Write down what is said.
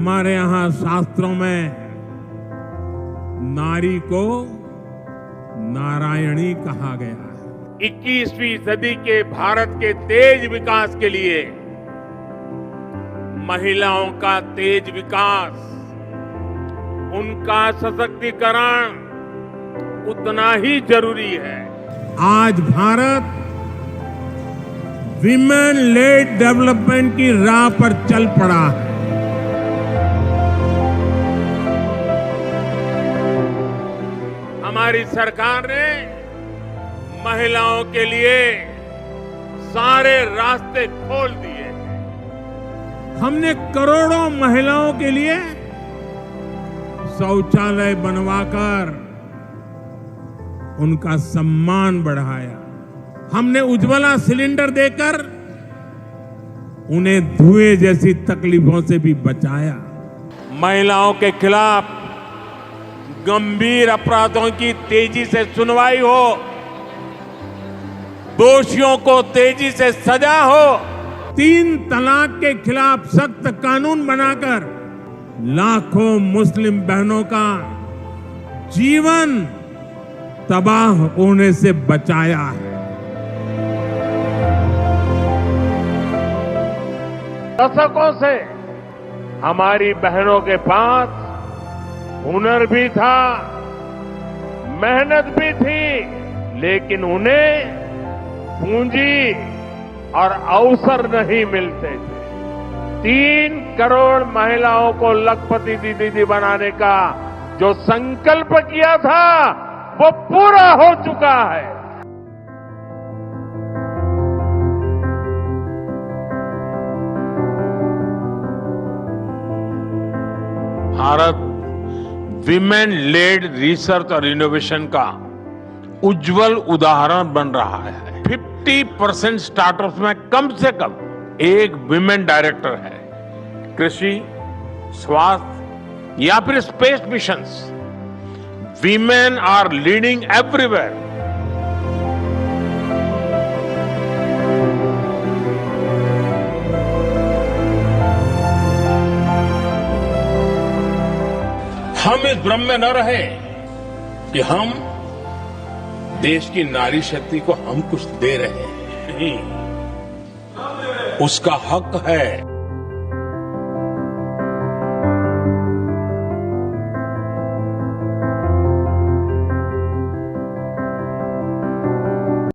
हमारे यहाँ शास्त्रों में नारी को नारायणी कहा गया है। 21वीं सदी के भारत के तेज विकास के लिए महिलाओं का तेज विकास, उनका सशक्तिकरण उतना ही जरूरी है। आज भारत विमेन लेड डेवलपमेंट की राह पर चल पड़ा है। हमारी सरकार ने महिलाओं के लिए सारे रास्ते खोल दिए। हमने करोड़ों महिलाओं के लिए शौचालय बनवाकर उनका सम्मान बढ़ाया। हमने उज्ज्वला सिलेंडर देकर उन्हें धुएं जैसी तकलीफों से भी बचाया। महिलाओं के खिलाफ गंभीर अपराधों की तेजी से सुनवाई हो, दोषियों को तेजी से सजा हो, 3 तलाक के खिलाफ सख्त कानून बनाकर लाखों मुस्लिम बहनों का जीवन तबाह होने से बचाया है। दशकों से हमारी बहनों के पास हुनर भी था, मेहनत भी थी, लेकिन उन्हें पूंजी और अवसर नहीं मिलते थे। 3 करोड़ महिलाओं को लखपति दीदी बनाने का जो संकल्प किया था वो पूरा हो चुका है। भारत विमेन लेड रिसर्च और इनोवेशन का उज्जवल उदाहरण बन रहा है। 50% स्टार्टअप्स में कम से कम एक विमेन डायरेक्टर है। कृषि, स्वास्थ्य या फिर space missions, women are leading everywhere. हम इस भ्रम में न रहे कि हम देश की नारी शक्ति को हम कुछ दे रहे हैं। नहीं, उसका हक है